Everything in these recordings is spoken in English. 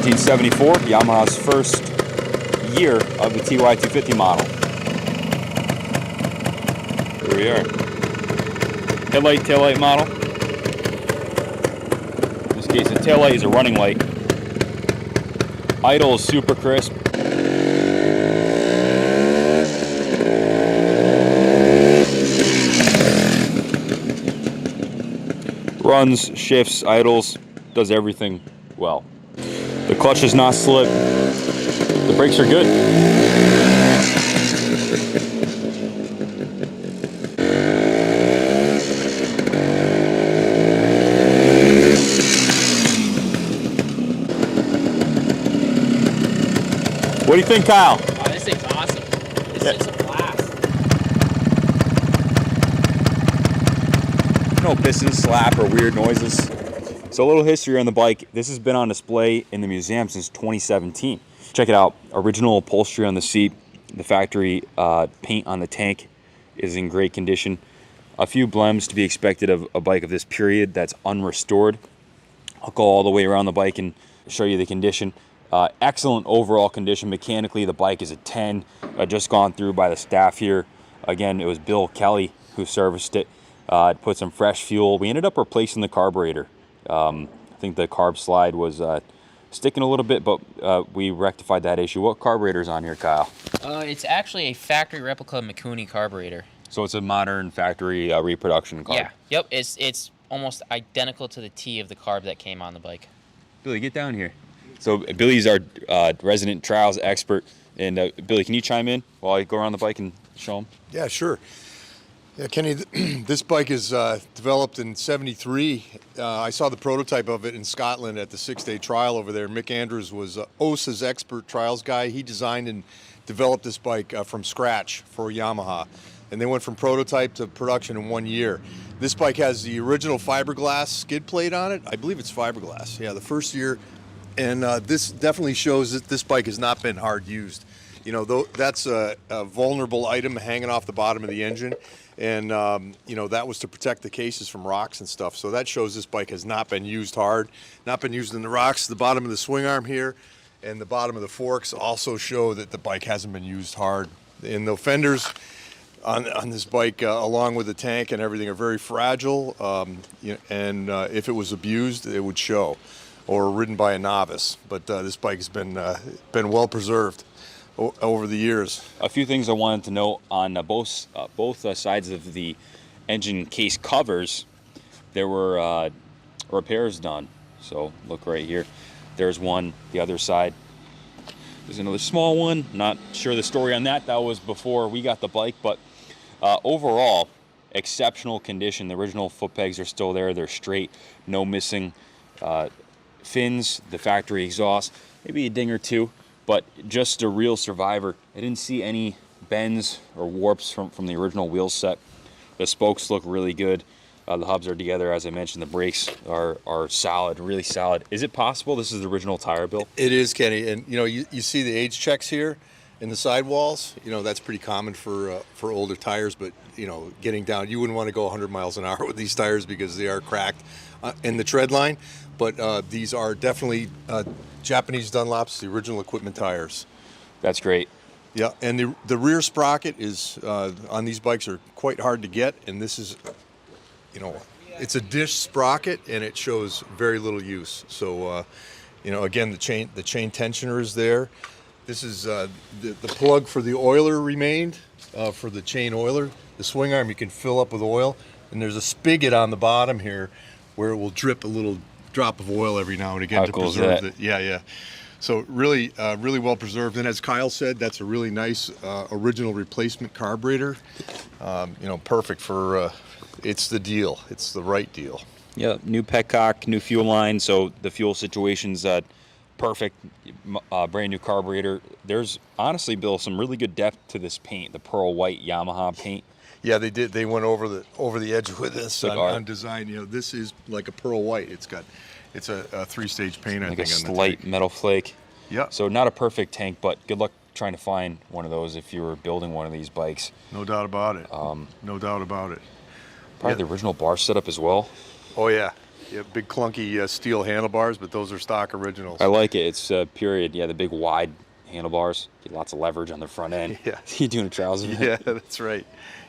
1974, Yamaha's first year of the TY250 model. Here we are. Headlight, taillight model. In this case, the taillight is a running light. Idle is super crisp. Runs, shifts, idles, does everything well. The clutch does not slip. The brakes are good. What do you think, Kyle? Oh, this thing's awesome. It's a blast. No pistons slap or weird noises. So a little history on the bike. This has been on display in the museum since 2017. Check it out. Original upholstery on the seat. The factory paint on the tank is in great condition. A few blems to be expected of a bike of this period that's unrestored. I'll go all the way around the bike and show you the condition. Excellent overall condition. Mechanically, the bike is a 10. Just gone through by the staff here. Again, it was Bill Kelly who serviced it. Put some fresh fuel. We ended up replacing the carburetor. I think the carb slide was sticking a little bit, but we rectified that issue. What carburetor's on here, Kyle? It's actually a factory replica Mikuni carburetor. So it's a modern factory reproduction carb. Yeah. Yep. It's almost identical to the T of the carb that came on the bike. Billy, get down here. So Billy's our resident trials expert. And Billy, can you chime in while I go around the bike and show them? Yeah, sure. Yeah, Kenny, this bike is developed in '73. I saw the prototype of it in Scotland at the 6-day trial over there. Mick Andrews was OSA's expert trials guy. He designed and developed this bike from scratch for Yamaha. And they went from prototype to production in 1 year. This bike has the original fiberglass skid plate on it. I believe it's fiberglass. Yeah, the first year. And this definitely shows that this bike has not been hard used. You know, that's a vulnerable item hanging off the bottom of the engine. And, you know, that was to protect the cases from rocks and stuff. So that shows this bike has not been used hard, not been used in the rocks. The bottom of the swing arm here and the bottom of the forks also show that the bike hasn't been used hard. And the fenders on this bike, along with the tank and everything, are very fragile. You know, and if it was abused, it would show, or ridden by a novice. But this bike has been well preserved over the years. A few things I wanted to note on both sides of the engine case covers. There were repairs done. So look right here. There's one. The other side. There's another small one. Not sure the story on that. That was before we got the bike, but overall, exceptional condition. The original foot pegs are still there. They're straight. No missing fins. The factory exhaust. Maybe a ding or two. But just a real survivor. I didn't see any bends or warps from the original wheel set. The spokes look really good. The hubs are together, as I mentioned. The brakes are solid, really solid. Is it possible this is the original tire, Bill? It is, Kenny. And you know, you see the age checks here in the sidewalls. You know, that's pretty common for older tires. But you know, getting down, you wouldn't want to go 100 miles an hour with these tires because they are cracked in the tread line. But these are definitely Japanese Dunlops, the original equipment tires. That's great. Yeah, and the rear sprocket is on these bikes are quite hard to get, and this is, you know, it's a dish sprocket and it shows very little use. So, you know, again, the chain tensioner is there. This is the plug for the oiler remained for the chain oiler. The swing arm you can fill up with oil, and there's a spigot on the bottom here where it will drip a little drop of oil every now and again to preserve it. Yeah. So really well preserved. And as Kyle said, that's a really nice original replacement carburetor. You know, perfect for. It's the deal. It's the right deal. Yeah, new petcock, new fuel line, so the fuel situation's perfect. Brand new carburetor. There's honestly, Bill, some really good depth to this paint, the pearl white Yamaha paint. Yeah, they did. They went over the edge with this on design. You know, this is like a pearl white. It's a 3-stage paint. I think a slight metal flake. Yeah. So not a perfect tank, but good luck trying to find one of those if you were building one of these bikes. No doubt about it. No doubt about it. Probably the original bar setup as well. Oh yeah. Yeah, big clunky steel handlebars, but those are stock originals. I like it. It's period. Yeah, the big wide handlebars. Get lots of leverage on the front end. Yeah. You doing a trials event? Yeah, that's right.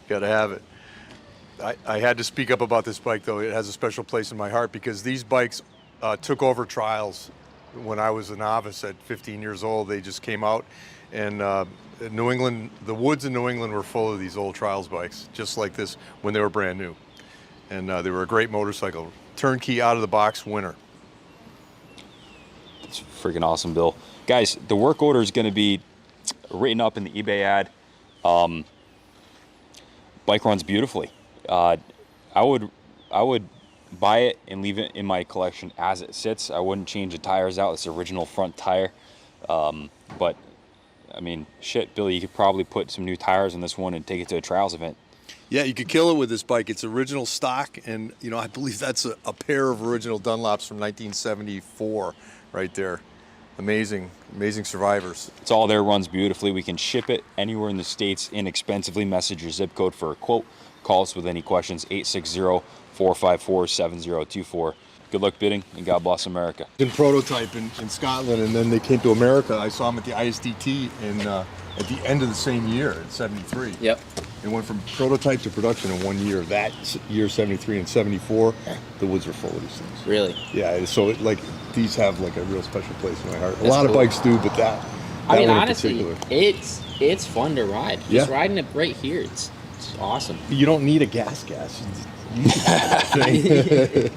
Got to have it. I had to speak up about this bike, though. It has a special place in my heart because these bikes took over trials when I was a novice at 15 years old. They just came out, and New England, the woods in New England were full of these old trials bikes, just like this when they were brand new. And they were a great motorcycle. Turnkey, out of the box winner. It's freaking awesome, Bill. Guys, the work order is going to be written up in the eBay ad. Bike runs beautifully. I would buy it and leave it in my collection as it sits. I wouldn't change the tires out. It's the original front tire. But I mean, shit, Billy, you could probably put some new tires on this one and take it to a trials event. Yeah, you could kill it with this bike. It's original stock, and you know, I believe that's a pair of original Dunlops from 1974 right there. Amazing, amazing survivors. It's all there, runs beautifully. We can ship it anywhere in the States inexpensively. Message your zip code for a quote. Call us with any questions, 860-454-7024. Good luck bidding, and God bless America. In prototype in Scotland, and then they came to America. I saw them at the ISDT at the end of the same year, in 73. Yep. It went from prototype to production in 1 year. That year, 73 and 74, the woods were full of these things. Really? Yeah, so these have like a real special place in my heart. That's a lot cool. of bikes do, but that I mean, one in honestly, particular. it's fun to ride. Yeah. Just riding it right here, it's awesome. You don't need a gas. You use that thing.